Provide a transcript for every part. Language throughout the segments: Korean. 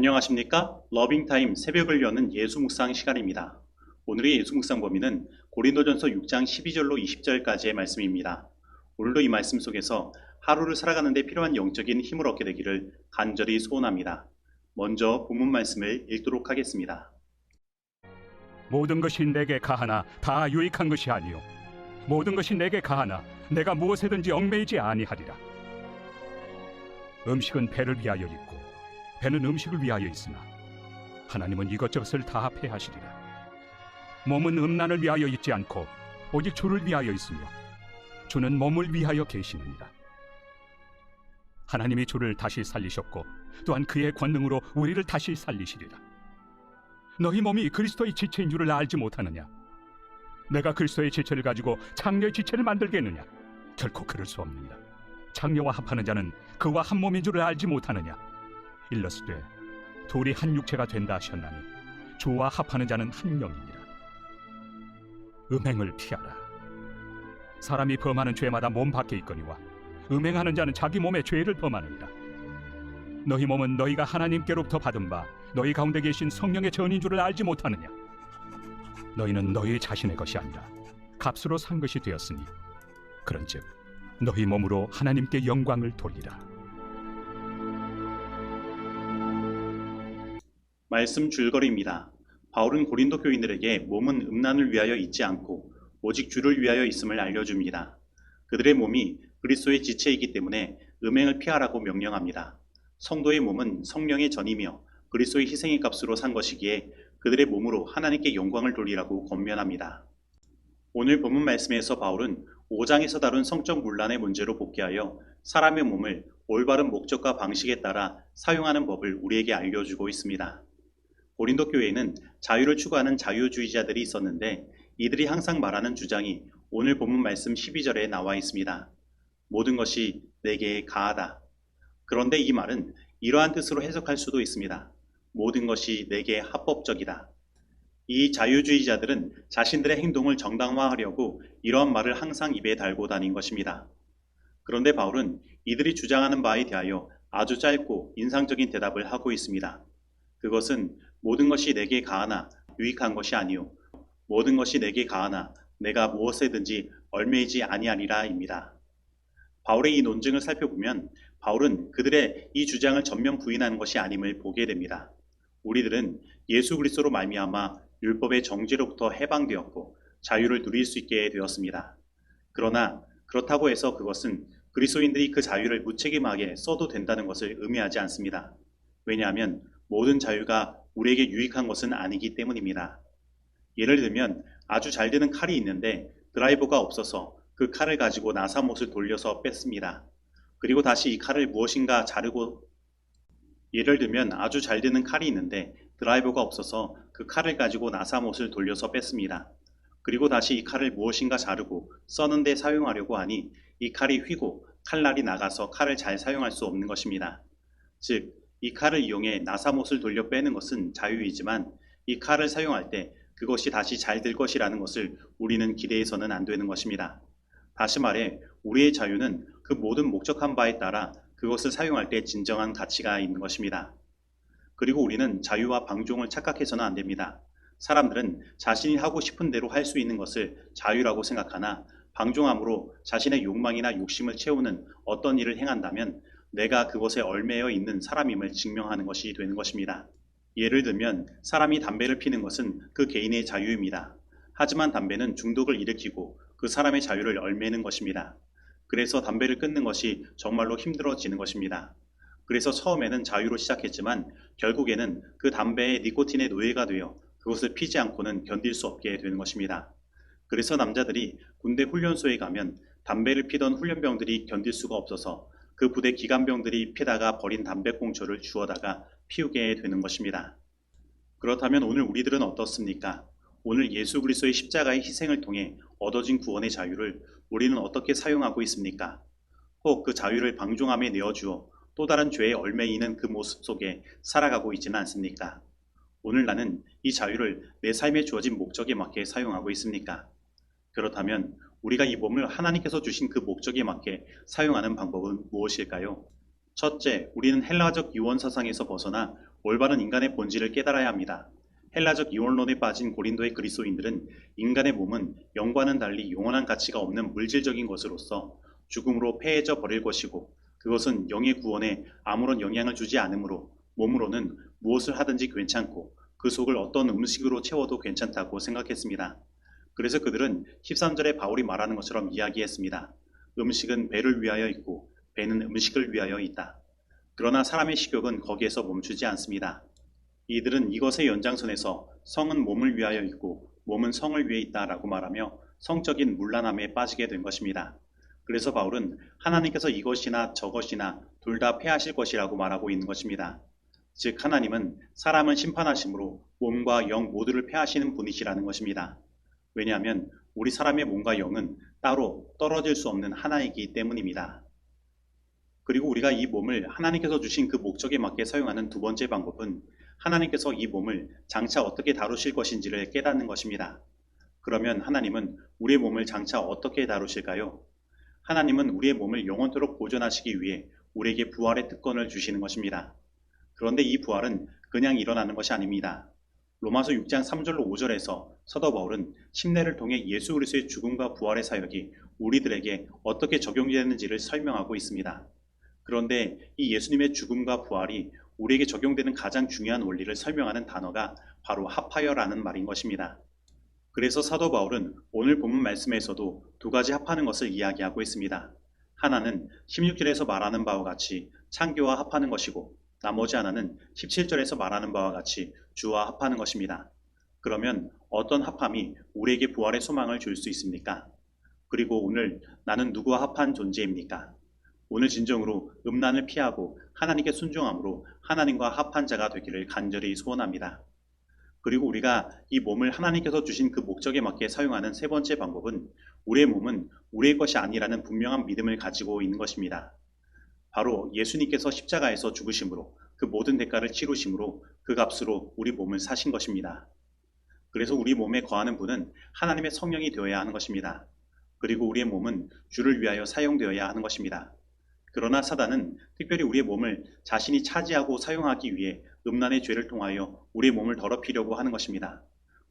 안녕하십니까? 러빙타임 새벽을 여는 예수묵상 시간입니다. 오늘의 예수묵상 범위는 고린도전서 6장 12절로 20절까지의 말씀입니다. 오늘도 이 말씀 속에서 하루를 살아가는 데 필요한 영적인 힘을 얻게 되기를 간절히 소원합니다. 먼저 본문 말씀을 읽도록 하겠습니다. 모든 것이 내게 가하나 다 유익한 것이 아니요 모든 것이 내게 가하나 내가 무엇에든지 얽매이지 아니하리라. 음식은 배를 위하여 있고 배는 음식을 위하여 있으나 하나님은 이것저것을 다 합해하시리라. 몸은 음란을 위하여 있지 않고 오직 주를 위하여 있으며 주는 몸을 위하여 계시느니라. 하나님이 주를 다시 살리셨고 또한 그의 권능으로 우리를 다시 살리시리라. 너희 몸이 그리스도의 지체인 줄을 알지 못하느냐? 내가 그리스도의 지체를 가지고 장녀의 지체를 만들겠느냐? 결코 그럴 수 없느니라. 장녀와 합하는 자는 그와 한 몸인 줄을 알지 못하느냐? 일러스되 둘이 한 육체가 된다 하셨나니 주와 합하는 자는 한 영이니라. 음행을 피하라. 사람이 범하는 죄마다 몸 밖에 있거니와 음행하는 자는 자기 몸에 죄를 범하느니라. 너희 몸은 너희가 하나님께로부터 받은 바 너희 가운데 계신 성령의 전인 줄을 알지 못하느냐? 너희는 너희 자신의 것이 아니라 값으로 산 것이 되었으니 그런즉 너희 몸으로 하나님께 영광을 돌리라. 말씀 줄거리입니다. 바울은 고린도 교인들에게 몸은 음란을 위하여 있지 않고 오직 주를 위하여 있음을 알려줍니다. 그들의 몸이 그리스도의 지체이기 때문에 음행을 피하라고 명령합니다. 성도의 몸은 성령의 전이며 그리스도의 희생의 값으로 산 것이기에 그들의 몸으로 하나님께 영광을 돌리라고 권면합니다. 오늘 본문 말씀에서 바울은 5장에서 다룬 성적 문란의 문제로 복귀하여 사람의 몸을 올바른 목적과 방식에 따라 사용하는 법을 우리에게 알려주고 있습니다. 고린도 교회에는 자유를 추구하는 자유주의자들이 있었는데 이들이 항상 말하는 주장이 오늘 본문 말씀 12절에 나와 있습니다. 모든 것이 내게 가하다. 그런데 이 말은 이러한 뜻으로 해석할 수도 있습니다. 모든 것이 내게 합법적이다. 이 자유주의자들은 자신들의 행동을 정당화하려고 이러한 말을 항상 입에 달고 다닌 것입니다. 그런데 바울은 이들이 주장하는 바에 대하여 아주 짧고 인상적인 대답을 하고 있습니다. 그것은 모든 것이 내게 가하나 유익한 것이 아니요 모든 것이 내게 가하나 내가 무엇에든지 얽매이지 아니하리라입니다. 바울의 이 논증을 살펴보면 바울은 그들의 이 주장을 전면 부인하는 것이 아님을 보게 됩니다. 우리들은 예수 그리스도로 말미암아 율법의 정죄로부터 해방되었고 자유를 누릴 수 있게 되었습니다. 그러나 그렇다고 해서 그것은 그리스도인들이 그 자유를 무책임하게 써도 된다는 것을 의미하지 않습니다. 왜냐하면 모든 자유가 우리에게 유익한 것은 아니기 때문입니다. 예를 들면 아주 잘 되는 칼이 있는데 드라이버가 없어서 그 칼을 가지고 나사못을 돌려서 뺐습니다. 그리고 다시 이 칼을 무엇인가 자르고 예를 들면 아주 잘 되는 칼이 있는데 드라이버가 없어서 그 칼을 가지고 나사못을 돌려서 뺐습니다. 그리고 다시 이 칼을 무엇인가 자르고 써는 데 사용하려고 하니 이 칼이 휘고 칼날이 나가서 칼을 잘 사용할 수 없는 것입니다. 즉 이 칼을 이용해 나사못을 돌려 빼는 것은 자유이지만 이 칼을 사용할 때 그것이 다시 잘 될 것이라는 것을 우리는 기대해서는 안 되는 것입니다. 다시 말해 우리의 자유는 그 모든 목적한 바에 따라 그것을 사용할 때 진정한 가치가 있는 것입니다. 그리고 우리는 자유와 방종을 착각해서는 안 됩니다. 사람들은 자신이 하고 싶은 대로 할 수 있는 것을 자유라고 생각하나 방종함으로 자신의 욕망이나 욕심을 채우는 어떤 일을 행한다면 내가 그것에 얽매여 있는 사람임을 증명하는 것이 되는 것입니다. 예를 들면 사람이 담배를 피는 것은 그 개인의 자유입니다. 하지만 담배는 중독을 일으키고 그 사람의 자유를 얽매는 것입니다. 그래서 담배를 끊는 것이 정말로 힘들어지는 것입니다. 그래서 처음에는 자유로 시작했지만 결국에는 그 담배의 니코틴의 노예가 되어 그것을 피지 않고는 견딜 수 없게 되는 것입니다. 그래서 남자들이 군대 훈련소에 가면 담배를 피던 훈련병들이 견딜 수가 없어서 그 부대 기관병들이 피다가 버린 담배꽁초를 주워다가 피우게 되는 것입니다. 그렇다면 오늘 우리들은 어떻습니까? 오늘 예수 그리스도의 십자가의 희생을 통해 얻어진 구원의 자유를 우리는 어떻게 사용하고 있습니까? 혹 그 자유를 방종함에 내어주어 또 다른 죄에 얽매이는 그 모습 속에 살아가고 있지는 않습니까? 오늘 나는 이 자유를 내 삶에 주어진 목적에 맞게 사용하고 있습니까? 그렇다면 우리가 이 몸을 하나님께서 주신 그 목적에 맞게 사용하는 방법은 무엇일까요? 첫째, 우리는 헬라적 이원 사상에서 벗어나 올바른 인간의 본질을 깨달아야 합니다. 헬라적 이원론에 빠진 고린도의 그리스도인들은 인간의 몸은 영과는 달리 영원한 가치가 없는 물질적인 것으로서 죽음으로 패해져 버릴 것이고 그것은 영의 구원에 아무런 영향을 주지 않으므로 몸으로는 무엇을 하든지 괜찮고 그 속을 어떤 음식으로 채워도 괜찮다고 생각했습니다. 그래서 그들은 13절에 바울이 말하는 것처럼 이야기했습니다. 음식은 배를 위하여 있고 배는 음식을 위하여 있다. 그러나 사람의 식욕은 거기에서 멈추지 않습니다. 이들은 이것의 연장선에서 성은 몸을 위하여 있고 몸은 성을 위해 있다라고 말하며 성적인 문란함에 빠지게 된 것입니다. 그래서 바울은 하나님께서 이것이나 저것이나 둘 다 패하실 것이라고 말하고 있는 것입니다. 즉 하나님은 사람을 심판하심으로 몸과 영 모두를 패하시는 분이시라는 것입니다. 왜냐하면 우리 사람의 몸과 영은 따로 떨어질 수 없는 하나이기 때문입니다. 그리고 우리가 이 몸을 하나님께서 주신 그 목적에 맞게 사용하는 두 번째 방법은 하나님께서 이 몸을 장차 어떻게 다루실 것인지를 깨닫는 것입니다. 그러면 하나님은 우리의 몸을 장차 어떻게 다루실까요? 하나님은 우리의 몸을 영원토록 보존하시기 위해 우리에게 부활의 특권을 주시는 것입니다. 그런데 이 부활은 그냥 일어나는 것이 아닙니다. 로마서 6장 3절로 5절에서 사도 바울은 침례를 통해 예수 그리스도의 죽음과 부활의 사역이 우리들에게 어떻게 적용되는지를 설명하고 있습니다. 그런데 이 예수님의 죽음과 부활이 우리에게 적용되는 가장 중요한 원리를 설명하는 단어가 바로 합하여라는 말인 것입니다. 그래서 사도 바울은 오늘 본문 말씀에서도 두 가지 합하는 것을 이야기하고 있습니다. 하나는 16절에서 말하는 바와 같이 창교와 합하는 것이고 나머지 하나는 17절에서 말하는 바와 같이 주와 합하는 것입니다. 그러면 어떤 합함이 우리에게 부활의 소망을 줄 수 있습니까? 그리고 오늘 나는 누구와 합한 존재입니까? 오늘 진정으로 음란을 피하고 하나님께 순종함으로 하나님과 합한 자가 되기를 간절히 소원합니다. 그리고 우리가 이 몸을 하나님께서 주신 그 목적에 맞게 사용하는 세 번째 방법은 우리의 몸은 우리의 것이 아니라는 분명한 믿음을 가지고 있는 것입니다. 바로 예수님께서 십자가에서 죽으심으로 그 모든 대가를 치루심으로 그 값으로 우리 몸을 사신 것입니다. 그래서 우리 몸에 거하는 분은 하나님의 성령이 되어야 하는 것입니다. 그리고 우리의 몸은 주를 위하여 사용되어야 하는 것입니다. 그러나 사단은 특별히 우리의 몸을 자신이 차지하고 사용하기 위해 음란의 죄를 통하여 우리의 몸을 더럽히려고 하는 것입니다.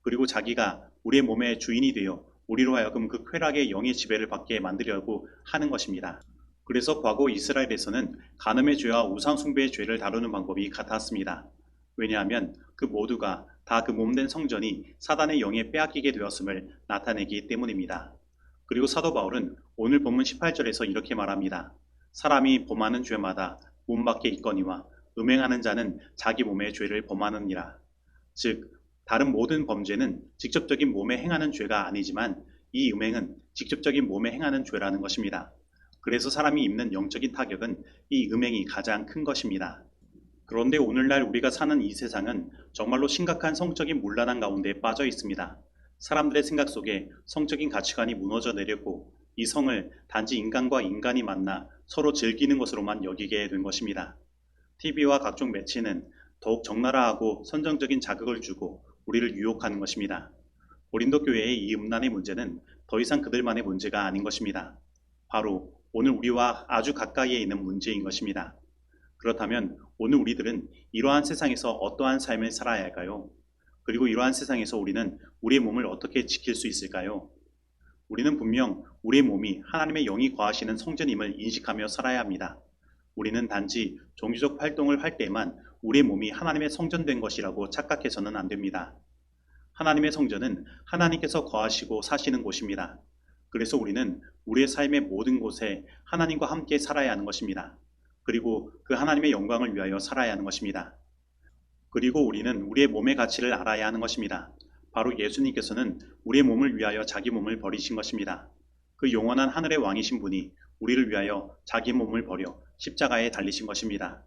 그리고 자기가 우리의 몸의 주인이 되어 우리로 하여금 그 쾌락의 영의 지배를 받게 만들려고 하는 것입니다. 그래서 과거 이스라엘에서는 간음의 죄와 우상숭배의 죄를 다루는 방법이 같았습니다. 왜냐하면 그 모두가 다 그 몸된 성전이 사단의 영에 빼앗기게 되었음을 나타내기 때문입니다. 그리고 사도 바울은 오늘 본문 18절에서 이렇게 말합니다. 사람이 범하는 죄마다 몸 밖에 있거니와 음행하는 자는 자기 몸의 죄를 범하느니라. 즉 다른 모든 범죄는 직접적인 몸에 행하는 죄가 아니지만 이 음행은 직접적인 몸에 행하는 죄라는 것입니다. 그래서 사람이 입는 영적인 타격은 이 음행이 가장 큰 것입니다. 그런데 오늘날 우리가 사는 이 세상은 정말로 심각한 성적인 문란한 가운데 빠져 있습니다. 사람들의 생각 속에 성적인 가치관이 무너져 내렸고 이 성을 단지 인간과 인간이 만나 서로 즐기는 것으로만 여기게 된 것입니다. TV와 각종 매체는 더욱 적나라하고 선정적인 자극을 주고 우리를 유혹하는 것입니다. 고린도 교회의 이 음란의 문제는 더 이상 그들만의 문제가 아닌 것입니다. 바로 오늘 우리와 아주 가까이에 있는 문제인 것입니다. 그렇다면 오늘 우리들은 이러한 세상에서 어떠한 삶을 살아야 할까요? 그리고 이러한 세상에서 우리는 우리의 몸을 어떻게 지킬 수 있을까요? 우리는 분명 우리의 몸이 하나님의 영이 거하시는 성전임을 인식하며 살아야 합니다. 우리는 단지 종교적 활동을 할 때만 우리의 몸이 하나님의 성전된 것이라고 착각해서는 안 됩니다. 하나님의 성전은 하나님께서 거하시고 사시는 곳입니다. 그래서 우리는 우리의 삶의 모든 곳에 하나님과 함께 살아야 하는 것입니다. 그리고 그 하나님의 영광을 위하여 살아야 하는 것입니다. 그리고 우리는 우리의 몸의 가치를 알아야 하는 것입니다. 바로 예수님께서는 우리의 몸을 위하여 자기 몸을 버리신 것입니다. 그 영원한 하늘의 왕이신 분이 우리를 위하여 자기 몸을 버려 십자가에 달리신 것입니다.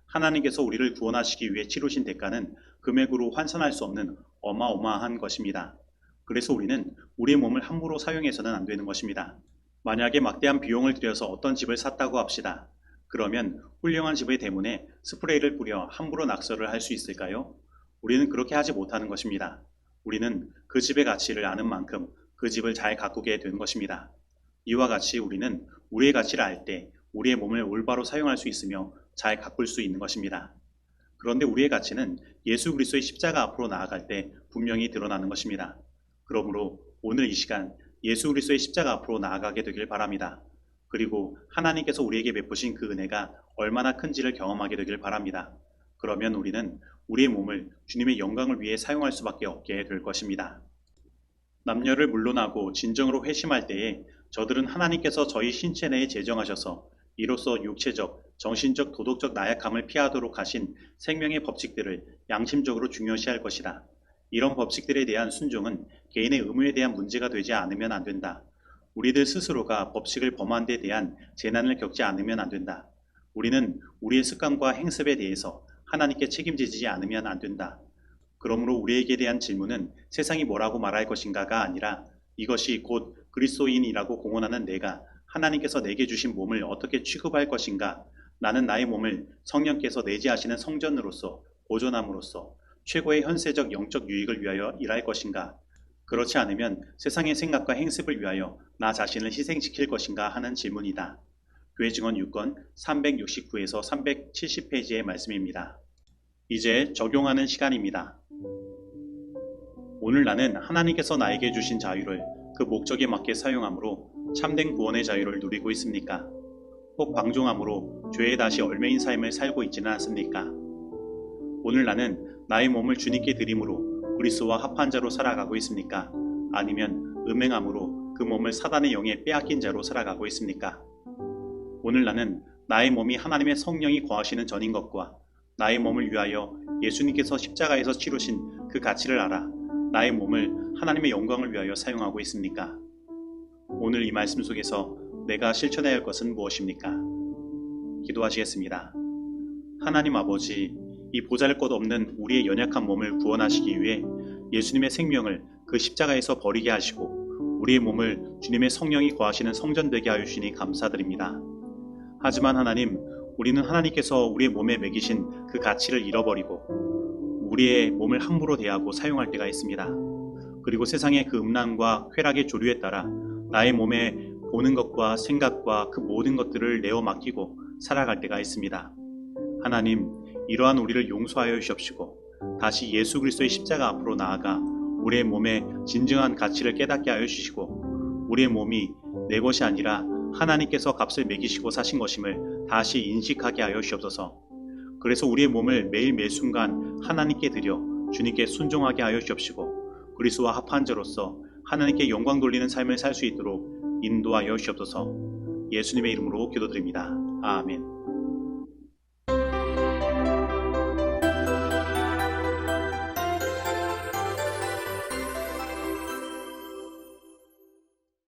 하나님께서 우리를 구원하시기 위해 치르신 대가는 금액으로 환산할 수 없는 어마어마한 것입니다. 그래서 우리는 우리의 몸을 함부로 사용해서는 안 되는 것입니다. 만약에 막대한 비용을 들여서 어떤 집을 샀다고 합시다. 그러면 훌륭한 집의 대문에 스프레이를 뿌려 함부로 낙서를 할 수 있을까요? 우리는 그렇게 하지 못하는 것입니다. 우리는 그 집의 가치를 아는 만큼 그 집을 잘 가꾸게 되는 것입니다. 이와 같이 우리는 우리의 가치를 알 때 우리의 몸을 올바로 사용할 수 있으며 잘 가꿀 수 있는 것입니다. 그런데 우리의 가치는 예수 그리스도의 십자가 앞으로 나아갈 때 분명히 드러나는 것입니다. 그러므로 오늘 이 시간 예수 그리스도의 십자가 앞으로 나아가게 되길 바랍니다. 그리고 하나님께서 우리에게 베푸신 그 은혜가 얼마나 큰지를 경험하게 되길 바랍니다. 그러면 우리는 우리의 몸을 주님의 영광을 위해 사용할 수밖에 없게 될 것입니다. 남녀를 물론하고 진정으로 회심할 때에 저들은 하나님께서 저희 신체 내에 제정하셔서 이로써 육체적, 정신적, 도덕적 나약함을 피하도록 하신 생명의 법칙들을 양심적으로 중요시할 것이다. 이런 법칙들에 대한 순종은 개인의 의무에 대한 문제가 되지 않으면 안 된다. 우리들 스스로가 법칙을 범한 데 대한 재난을 겪지 않으면 안 된다. 우리는 우리의 습관과 행습에 대해서 하나님께 책임지지 않으면 안 된다. 그러므로 우리에게 대한 질문은 세상이 뭐라고 말할 것인가가 아니라 이것이 곧 그리스도인이라고 공언하는 내가 하나님께서 내게 주신 몸을 어떻게 취급할 것인가. 나는 나의 몸을 성령께서 내재하시는 성전으로서 보존함으로써 최고의 현세적 영적 유익을 위하여 일할 것인가. 그렇지 않으면 세상의 생각과 행습을 위하여 나 자신을 희생시킬 것인가 하는 질문이다. 교회 증언 6권 369에서 370페이지의 말씀입니다. 이제 적용하는 시간입니다. 오늘 나는 하나님께서 나에게 주신 자유를 그 목적에 맞게 사용함으로 참된 구원의 자유를 누리고 있습니까? 혹 방종함으로 죄에 다시 얽매인 삶을 살고 있지는 않습니까? 오늘 나는 나의 몸을 주님께 드림으로 그리스도와 합한 자로 살아가고 있습니까? 아니면 음행함으로 그 몸을 사단의 영에 빼앗긴 자로 살아가고 있습니까? 오늘 나는 나의 몸이 하나님의 성령이 거하시는 전인 것과 나의 몸을 위하여 예수님께서 십자가에서 치르신 그 가치를 알아 나의 몸을 하나님의 영광을 위하여 사용하고 있습니까? 오늘 이 말씀 속에서 내가 실천해야 할 것은 무엇입니까? 기도하시겠습니다. 하나님 아버지, 이 보잘것없는 우리의 연약한 몸을 구원하시기 위해 예수님의 생명을 그 십자가에서 버리게 하시고 우리의 몸을 주님의 성령이 거하시는 성전 되게 하여 주시니 감사드립니다. 하지만 하나님, 우리는 하나님께서 우리의 몸에 매기신 그 가치를 잃어버리고 우리의 몸을 함부로 대하고 사용할 때가 있습니다. 그리고 세상의 그 음란과 쾌락의 조류에 따라 나의 몸에 보는 것과 생각과 그 모든 것들을 내어 맡기고 살아갈 때가 있습니다. 하나님, 이러한 우리를 용서하여 주시옵시고 다시 예수 그리스도의 십자가 앞으로 나아가 우리의 몸의 진정한 가치를 깨닫게 하여 주시고 우리의 몸이 내 것이 아니라 하나님께서 값을 매기시고 사신 것임을 다시 인식하게 하여 주옵소서. 그래서 우리의 몸을 매일 매순간 하나님께 드려 주님께 순종하게 하여 주옵시고 그리스도와 합한 자로서 하나님께 영광 돌리는 삶을 살 수 있도록 인도하여 주옵소서. 예수님의 이름으로 기도드립니다. 아멘.